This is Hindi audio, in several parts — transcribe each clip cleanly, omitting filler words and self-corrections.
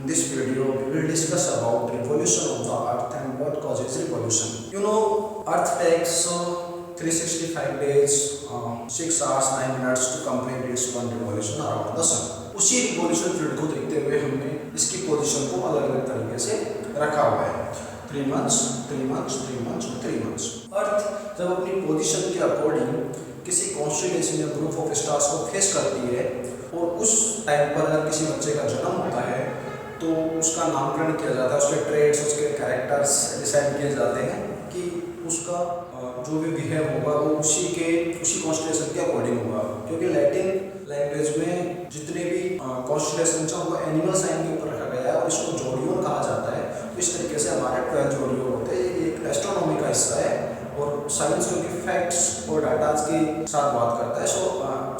this video, we will discuss about revolution of the Earth and what causes revolution. You know, Earth takes 365 days, 6 hours, 9 minutes to complete its one revolution around the sun. उसी revolution period को देखते हुए हमने इसकी पोजीशन को अलग अलग तरीके से रखा हुआ है. 3 months, 3 months, 3 months, 3 months. अर्थ जब अपनी पोजीशन के अकॉर्डिंग किसी कॉन्स्टेलेशन या ग्रुप ऑफ स्टार्स को फेस करती है और उस टाइम पर अगर किसी बच्चे का जन्म होता है तो उसका नामकरण किया जाता है, उसके ट्रेड्स, उसके कैरेक्टर्स डिसाइड किए जाते हैं कि उसका जो भी बिहेव होगा वो उसी कॉन्स्टेलेशन के अकॉर्डिंग होगा. क्योंकि लैटिन लैंग्वेज में जितने भी कॉन्स्टेलेशन हैं उनको एनिमल साइन के ऊपर रखा गया है और इसको जोडियोन कहा जाता है. तो इस तरीके से हमारे 12 जोडियोन होते हैं. ये एक एस्ट्रोनॉमी का हिस्सा है और साइंस क्योंकि फैक्ट्स और डाटाज के साथ बात करता है. So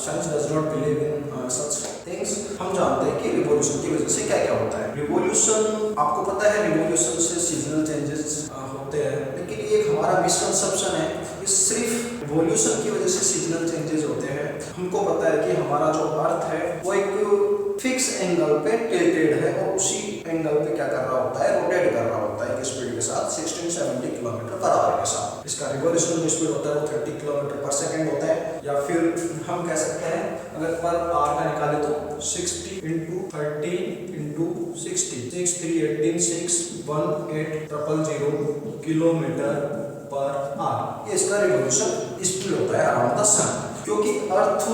science does not believe in such things. हम जानते हैं कि रिवॉल्यूशन की वजह से क्या क्या होता है. रिवॉल्यूशन, आपको पता है रिवॉल्यूशन से सीजनल चेंजेस होते हैं, लेकिन ये एक हमारा मिसकंसेप्शन है कि सिर्फ रिवॉल्यूशन की वजह से सीजनल चेंजेस होते हैं. हमको पता है कि हमारा जो अर्थ है वो एक फिक्स एंगल पे टिल्टेड है और उसी एंगल पे क्या कर रहा होता है, रोटेट कर रहा होता है एक स्पीड के साथ 1670 किलोमीटर पर आवर के साथ. इसका रिवॉल्यूशन जो स्पीड होता है वो 30 किलोमीटर पर सेकेंड होता है. या फिर हम कह सकते हैं अगर पर आवर का निकाले तो 60 into 30 into 60 6318 61800 kilometre per hour. ये इसका रिवॉल्यूशन स्पीड होता है अराउंड द सन. क्योंकि अर्थ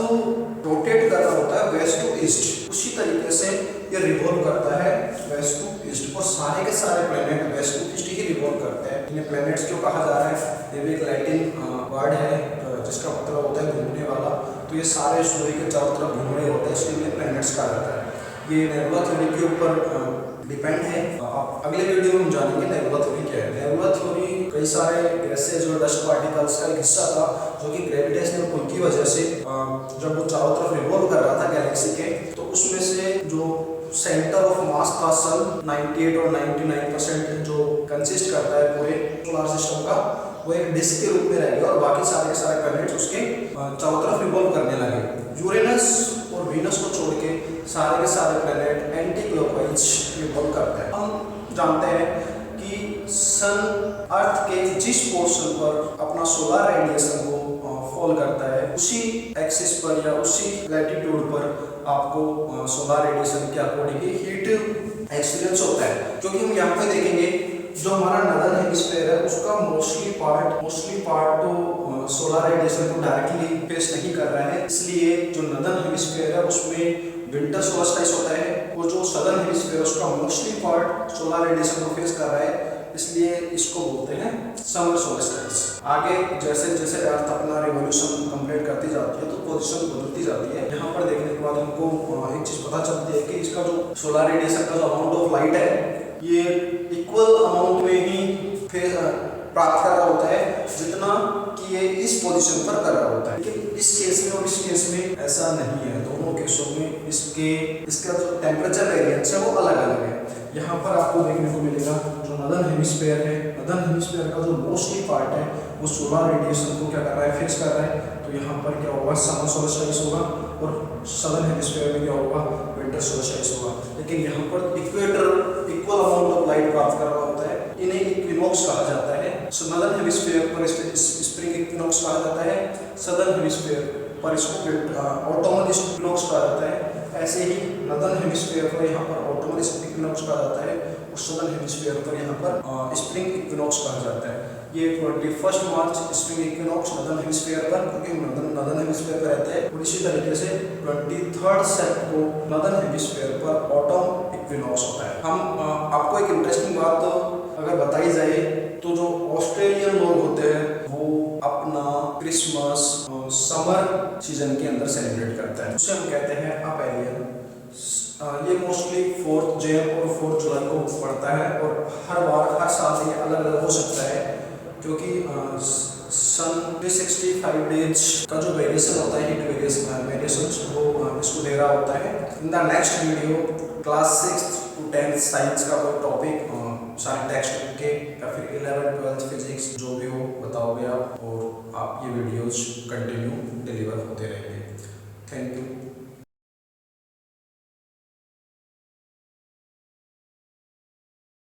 रोटेट कर रहा होता है वेस्ट टू ईस्ट, उसी तरीके से ये रिवॉल्व करता है वेस्ट टू ईस्ट. और सारे के सारे प्लैनेट वेस्ट टू ईस्ट ही रिवॉल्व करते हैं. इन्हें प्लैनेट्स क्यों कहा जा रहा है? ये भी एक लैटिन वर्ड है जिसका मतलब होता है घूमने वाला. तो ये सारे सूर्य के चारों तरफ घूम रहे होते हैं, इसलिए इन्हें प्लैनेट्स कहा जाता है. ये नेबुला थ्योरी के ऊपर डिपेंड है. आप अगले वीडियो में हम जानेंगे नेबुला थ्योरी क्या है. नेबुला थ्योरी कई सारे गैसेज और डस्ट पार्टिकल्स का एक हिस्सा था जो कि ग्रेविटेशनल पुल की वजह से जब वो चारों तरफ रिवॉल्व कर रहा था गैलेक्सी के, तो उसमें से जो सेंटर ऑफ मास था सन 98 और 99% जो कंसिस्ट करता है पूरे सोलर सिस्टम का, वो एक डिस्क के रूप में रह गया और बाकी सारे के सारे प्लैनेट्स उसके चारों तरफ रिवॉल्व करने लगे. यूरेनस और वीनस को छोड़ के सारे के सारे प्लैनेट एंटी क्लॉकवाइज रिवॉल्व करते हैं. हम जानते हैं कि सन अर्थ के जिस पोर्शन पर अपना सोलर रेडिएशन को फॉल करता है उसी एक्सिस पर या उसी लैटिट्यूड पर आपको सोलर रेडिएशन के अकॉर्डिंग हीट एक्सपीरियंस होता है. क्योंकि हम यहाँ पे देखेंगे जो हमारा नदर्न हेमिस्फीयर है उसका मोस्टली पार्ट तो सोलर रेडिएशन को डायरेक्टली फेस नहीं कर रहा है. इसलिए जो नदर्न हेमिस्फीयर है उसमें विंटर सोलस्टाइस होता है और जो सदर्न हेमिस्फीयर है उसका मोस्टली पार्ट सोलर रेडिएशन को फेस कर रहा है, इसलिए इसको बोलते हैं समर सोलस्टाइस. आगे जैसे जैसे अर्थ अपना रिवॉल्यूशन कंप्लीट करती जाती है तो पोजीशन बदलती जाती है. यहाँ पर देखने के बाद हमको एक चीज पता चलती है कि इसका जो सोलर रेडिएशन का जो अमाउंट ऑफ लाइट है ये इक्वल अमाउंट में ही प्राप्त कर रहा होता है जितना कि ये इस पोजीशन पर कर रहा होता है. लेकिन इस केस में और इस केस में ऐसा नहीं है. दोनों केसों में इसका जो टेम्परेचर वेरिएंस है वो अलग अलग है. यहाँ पर आपको देखने को मिलेगा जो नदर्न हेमिस्फीयर है, नदर्न हेमिस्फीयर का जो मोस्टली पार्ट है वो सोलर रेडिएशन को क्या कर रहा है, फेस कर रहा है. तो यहाँ पर क्या होगा, समर सोलस्टाइस होगा और सदर्न हेमिस्फीयर में क्या होगा, विंटर सोलस्टाइस होगा. लेकिन यहाँ पर equator equal amount of light प्राप्त कर रहा होता है. इन्हें इक्विनॉक्स कहा जाता है. नदर्न हेमिस्फीयर पर स्प्रिंग इक्विनॉक्स कहा जाता है, सदर्न हेमिस्फीयर पर इसको ऑटोमल इक्विनॉक्स कहा जाता है. ऐसे ही नदर्न हेमिस्फीयर पर यहाँ पर ऑटोमल इक्विनॉक्स कहा जाता है और सदर्न हेमिस्फीयर पर यहाँ पर स्प्रिंग इक्विनॉक्स कहा जाता है. ये 21 मार्च स्प्रिंग इक्विनॉक्स नदर्न हेमिस्फीयर पर, क्योंकि नदर्न हेमिस्फीयर पर रहते हैं. और इसी तरीके से 23 सेप्ट को नदर्न हेमिस्फीयर पर ऑटम इक्विनॉक्स होता है. हम आपको एक इंटरेस्टिंग बात अगर बताई जाए तो जो ऑस्ट्रेलियन लोग होते हैं वो अपना क्रिसमस समर सीजन के अंदर सेलिब्रेट करता है. उसे हम कहते हैं अपेलियन. ये मोस्टली 4 जून और 4 जुलाई को पड़ता है और हर साल ये अलग अलग हो सकता है क्योंकि सन 365 डेज का जो वेरिएशन होता है, हीट वेरिएशन वो इसको दे रहा होता है. In the next video class 6 to 10 science का कोई टॉपिक सारे टेक्स्ट बुक के या फिर 11th 12th फिजिक्स जो भी हो बताओगे आप, और आप ये वीडियोज कंटिन्यू डिलीवर होते रहेंगे.